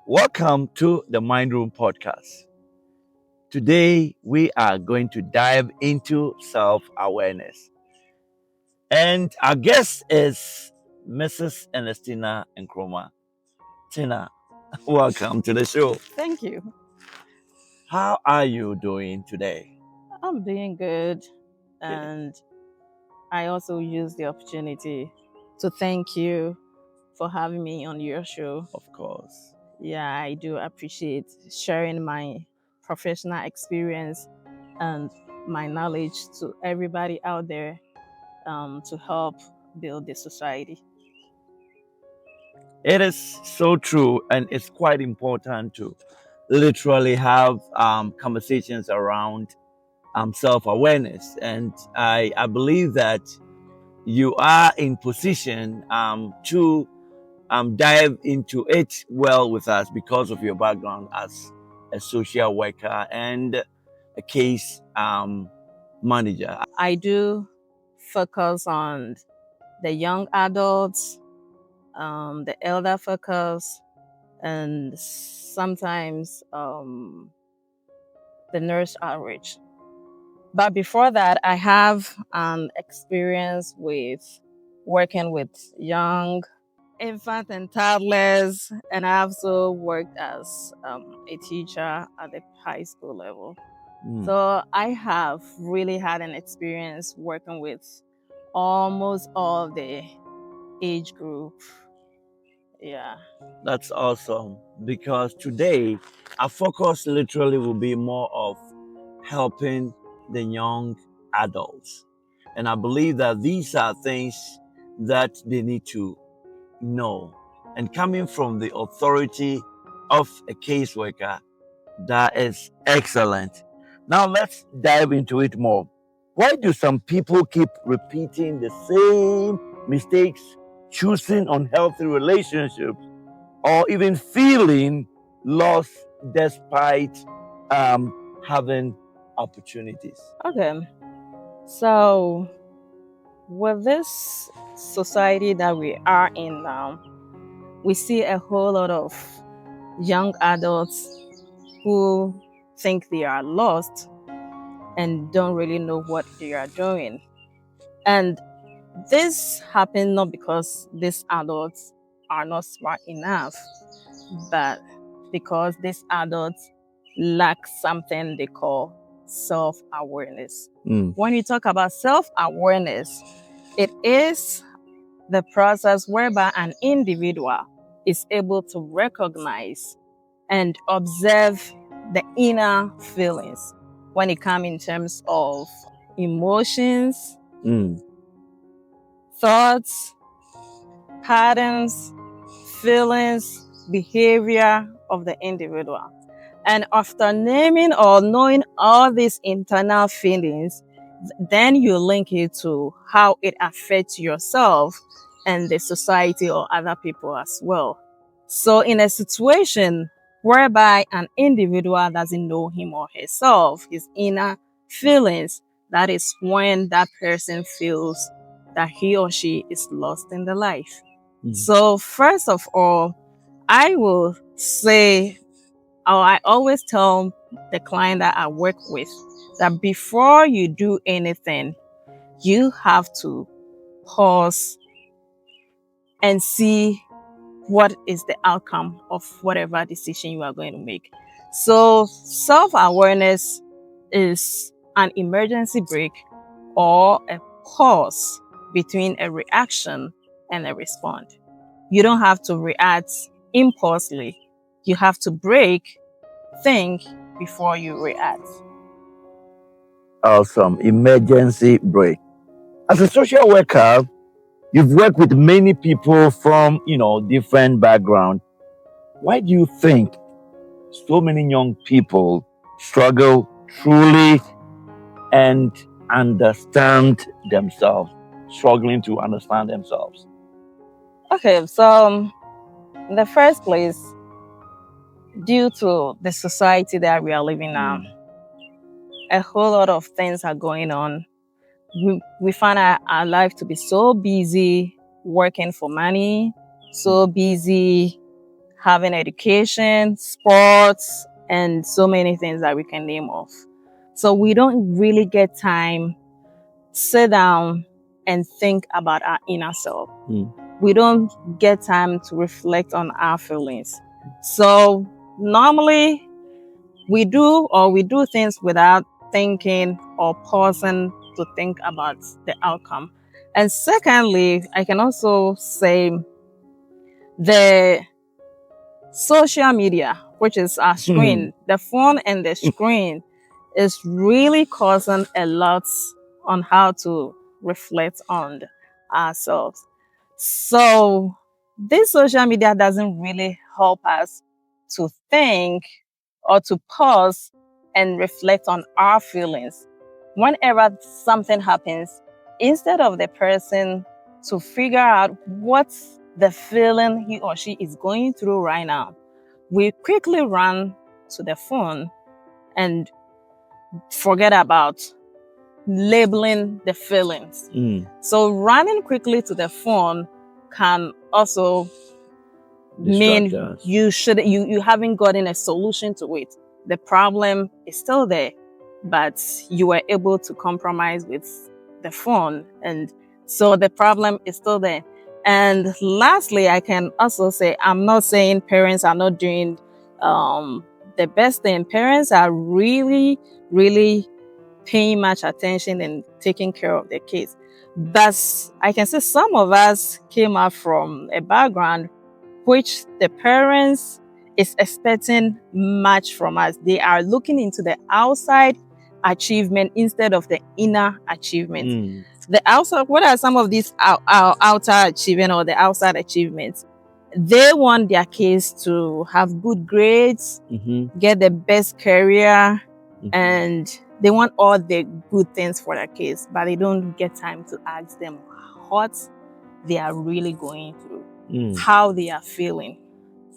Welcome to the Mind Room podcast. Today, we are going to dive into self awareness. And our guest is Mrs. Ernestina Nkrumah. Tina, welcome to the show. Thank you. How are you doing today? I'm doing good. Yeah, And I also use the opportunity to thank you for having me on your show. of course. Yeah, I do appreciate sharing my professional experience and my knowledge to everybody out there to help build the society. It is so true, and it's quite important to literally have conversations around self awareness. And I believe that you are in position to dive into it well with us because of your background as a social worker and a case manager. I do focus on the young adults, the elder focus, and sometimes the nurse outreach. But before that, I have an experience with working with young infants and toddlers, and I also worked as a teacher at the high school level. Mm, So I have really had an experience working with almost all the age group. Yeah. that's awesome because today our focus literally will be more of helping the young adults. And I believe that these are things that they need to know. And coming from the authority of a caseworker, that is excellent. Now let's dive into it more. Why do some people keep repeating the same mistakes, choosing unhealthy relationships, or even feeling lost despite having opportunities? Okay. So with this society that we are in now, we see a whole lot of young adults who think they are lost and don't really know what they are doing. And this happened not because these adults are not smart enough, but because these adults lack something they call self awareness. Mm. When you talk about self awareness, it is the process whereby an individual is able to recognize and observe the inner feelings when it comes in terms of emotions, Mm. thoughts, patterns, feelings, behavior of the individual. And after naming or knowing all these internal feelings, then you link it to how it affects yourself and the society or other people as well. So in a situation whereby an individual doesn't know him or herself, his inner feelings, that is when that person feels that he or she is lost in the life. So first of all, I will say, or I always tell the client that I work with that before you do anything, you have to pause and see what is the outcome of whatever decision you are going to make. So self-awareness is an emergency brake or a pause between a reaction and a response. You don't have to react impulsively. You have to break, think before you react. Awesome. Emergency break. As a social worker, you've worked with many people from, different backgrounds. Why do you think so many young people struggle truly and understand themselves, struggling to understand themselves? Okay, so in the first place, due to the society that we are living now, a whole lot of things are going on. We find our life to be so busy working for money, so busy having education, sports, and so many things that we can name off. So we don't really get time, sit down and think about our inner self. We don't get time to reflect on our feelings. So normally we do things without thinking or pausing to think about the outcome. And secondly, I can also say the social media, which is our screen, the phone and the screen is really causing a lot on how to reflect on ourselves. So this social media doesn't really help us to think or to pause and reflect on our feelings. Whenever something happens, instead of the person to figure out what's the feeling he or she is going through right now, we quickly run to the phone and forget about labeling the feelings. So running quickly to the phone can also mean you haven't gotten a solution to it. The problem is still there, but you were able to compromise with the phone, and so the problem is still there. And lastly, I can also say, I'm not saying parents are not doing the best thing. Parents are really, really paying much attention and taking care of their kids. But I can say some of us came out from a background which the parents is expecting much from us. They are looking into the outside achievement instead of the inner achievement. The outside, what are some of these outer achievement or the outside achievements? They want their kids to have good grades, get the best career, and they want all the good things for their kids, but they don't get time to ask them what they are really going through, how they are feeling.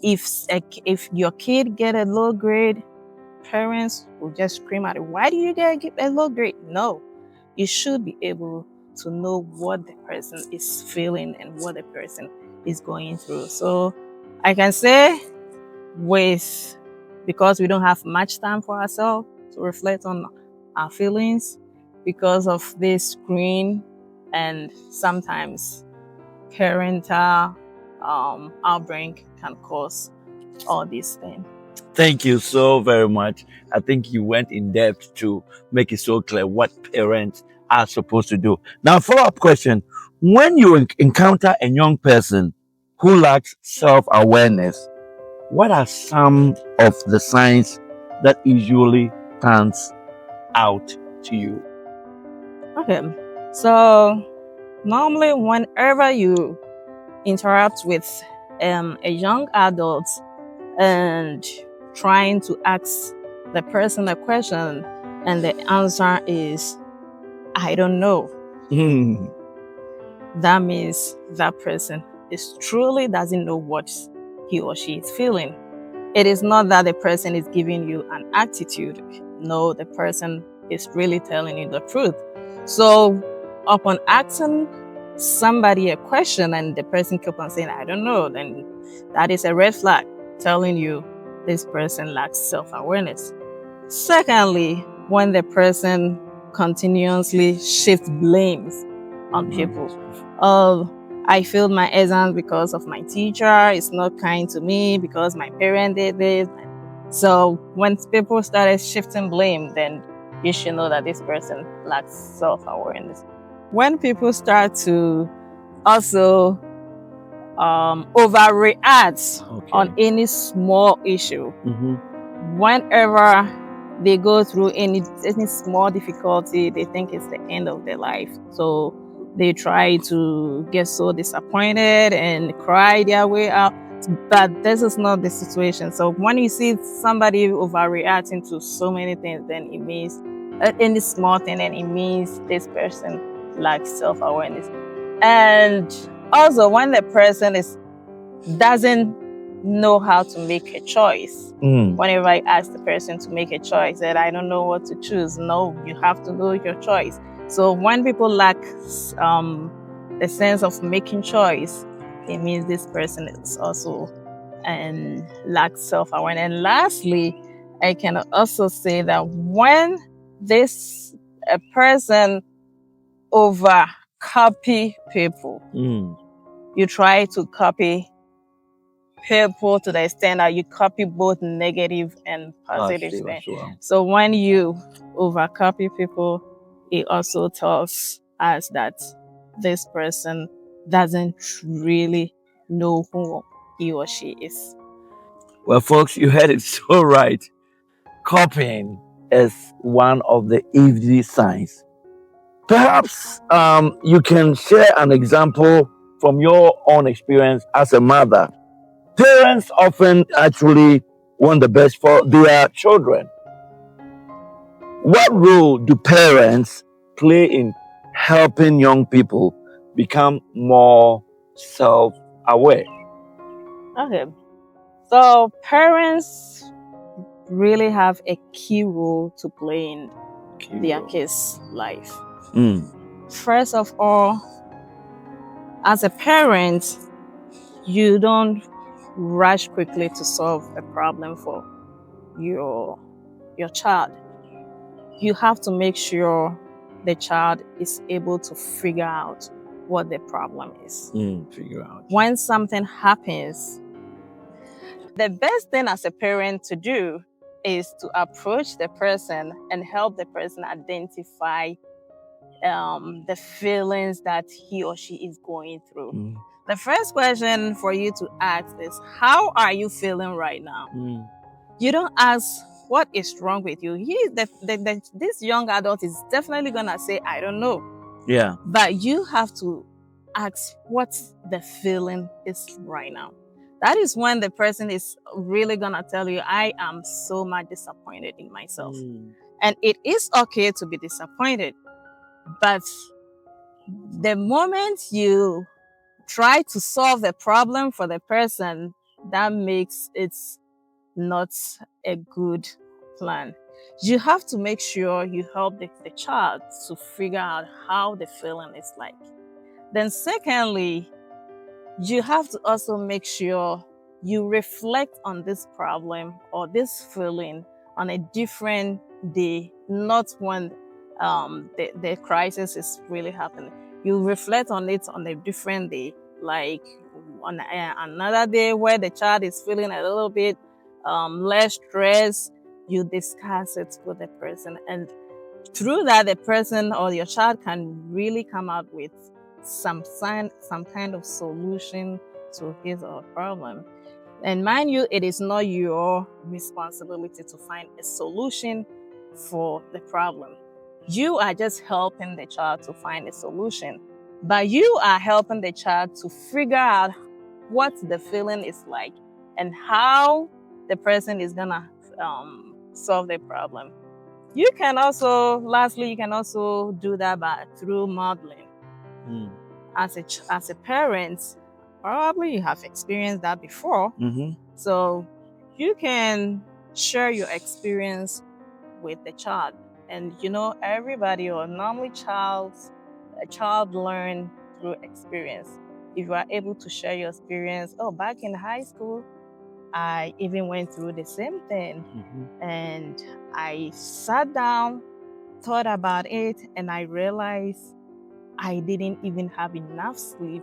If your kid get a low grade, parents will just scream at it. Why do you get a low grade? No, you should be able to know what the person is feeling and what the person is going through. So I can say because we don't have much time for ourselves to reflect on our feelings because of this screen and sometimes parental outbreak can cause all these things. Thank you so very much. I think you went in depth to make it so clear what parents are supposed to do. Now, follow-up question. When you encounter a young person who lacks self-awareness, what are some of the signs that usually stands out to you? Okay, so normally whenever you interact with a young adult and trying to ask the person a question and the answer is, I don't know, that means that person truly doesn't know what he or she is feeling. It is not that the person is giving you an attitude. No, the person is really telling you the truth. So upon asking somebody a question and the person keeps on saying, I don't know, then that is a red flag telling you this person lacks self-awareness. Secondly, when the person continuously shifts blames on people. I failed my exams because of my teacher. It's not kind to me because my parent did this. So when people started shifting blame, then you should know that this person lacks self-awareness. When people start to also overreact on any small issue, whenever they go through any small difficulty, they think it's the end of their life. So they try to get so disappointed and cry their way out. But this is not the situation. So when you see somebody overreacting to so many things, then it means any small thing, and it means this person lacks self-awareness. And also when the person doesn't know how to make a choice. Whenever I ask the person to make a choice, that I don't know what to choose. No, you have to know your choice. So when people lack the sense of making choice, it means this person is also and lack self-awareness. And lastly, I can also say that when this a person over copy people, you try to copy people to the extent that you copy both negative and positive things. Well. So when you over copy people, it also tells us that this person doesn't really know who he or she is. Well, folks, you heard it so right. Copying is one of the easy signs. Perhaps you can share an example from your own experience as a mother. Parents often actually want the best for their children. What role do parents play in helping young people become more self aware? Okay. So parents really have a key role to play in their kids' life. First of all, as a parent, you don't rush quickly to solve a problem for your child. You have to make sure the child is able to figure out what the problem is. Figure out. When something happens, the best thing as a parent to do is to approach the person and help the person identify the feelings that he or she is going through. The first question for you to ask is, how are you feeling right now? You don't ask, what is wrong with you? This young adult is definitely going to say, I don't know. Yeah. But you have to ask what the feeling is right now. That is when the person is really going to tell you, I am so much disappointed in myself. And it is okay to be disappointed. But the moment you try to solve the problem for the person, that makes it not a good plan. You have to make sure you help the child to figure out how the feeling is like. Then secondly, you have to also make sure you reflect on this problem or this feeling on a different day, not when the crisis is really happening. You reflect on it on a different day, like on another day where the child is feeling a little bit less stress. You discuss it with the person, and through that, the person or your child can really come up with some kind of solution to his or her problem. And mind you, it is not your responsibility to find a solution for the problem. You are just helping the child to find a solution. But you are helping the child to figure out what the feeling is like and how the person is gonna solve the problem. You can also, lastly, you can also do that through modeling. As a parent, probably you have experienced that before. So you can share your experience with the child. And everybody, or normally a child learn through experience. If you are able to share your experience, back in high school, I even went through the same thing. And I sat down, thought about it, and I realized I didn't even have enough sleep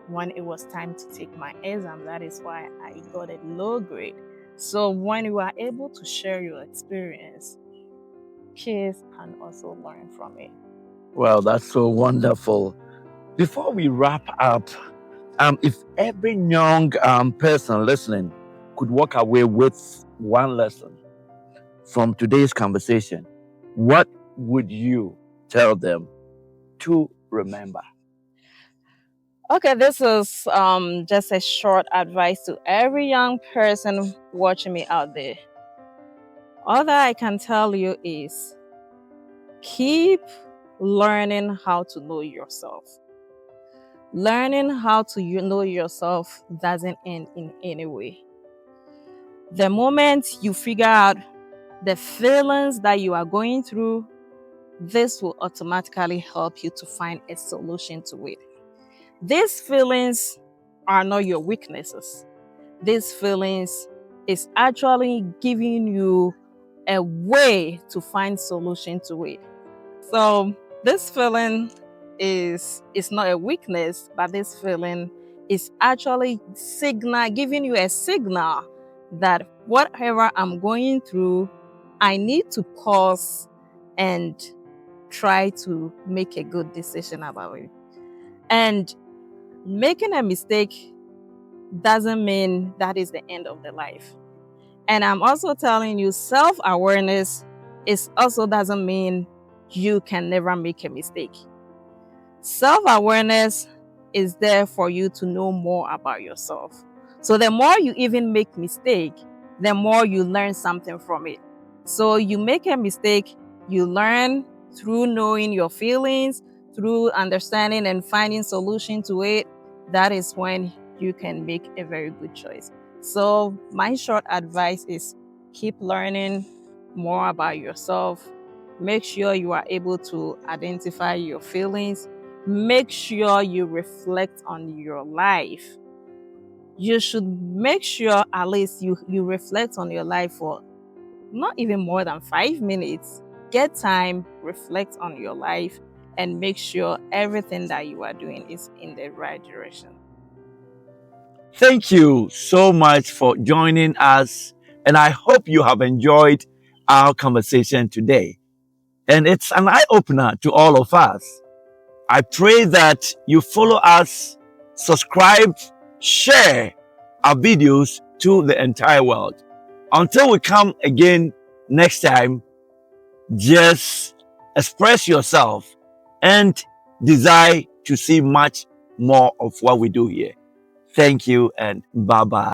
when it was time to take my exam. That is why I got a low grade. So when you are able to share your experience, kids can also learn from it. Well, that's so wonderful. Before we wrap up, if every young person listening could walk away with one lesson from today's conversation, what would you tell them to remember? Okay, this is just a short advice to every young person watching me out there. All that I can tell you is keep learning how to know yourself. Learning how to know yourself doesn't end in any way. The moment you figure out the feelings that you are going through, this will automatically help you to find a solution to it. These feelings are not your weaknesses. these feelings is actually giving you a way to find solution to it. So this feeling is not a weakness, but this feeling is actually giving you a signal that whatever I'm going through, I need to pause and try to make a good decision about it. And making a mistake doesn't mean that is the end of the life. And I'm also telling you, self-awareness is also doesn't mean you can never make a mistake. Self-awareness is there for you to know more about yourself. So the more you even make mistake, the more you learn something from it. So you make a mistake, you learn through knowing your feelings, through understanding and finding solution to it. That is when you can make a very good choice. So my short advice is keep learning more about yourself. Make sure you are able to identify your feelings. Make sure you reflect on your life. You should make sure at least you reflect on your life for not even more than 5 minutes. Get time, reflect on your life, and make sure everything that you are doing is in the right direction. Thank you so much for joining us, and I hope you have enjoyed our conversation today. And it's an eye opener to all of us. I pray that you follow us, subscribe, share our videos to the entire world. Until we come again next time, just express yourself and desire to see much more of what we do here. Thank you and bye bye.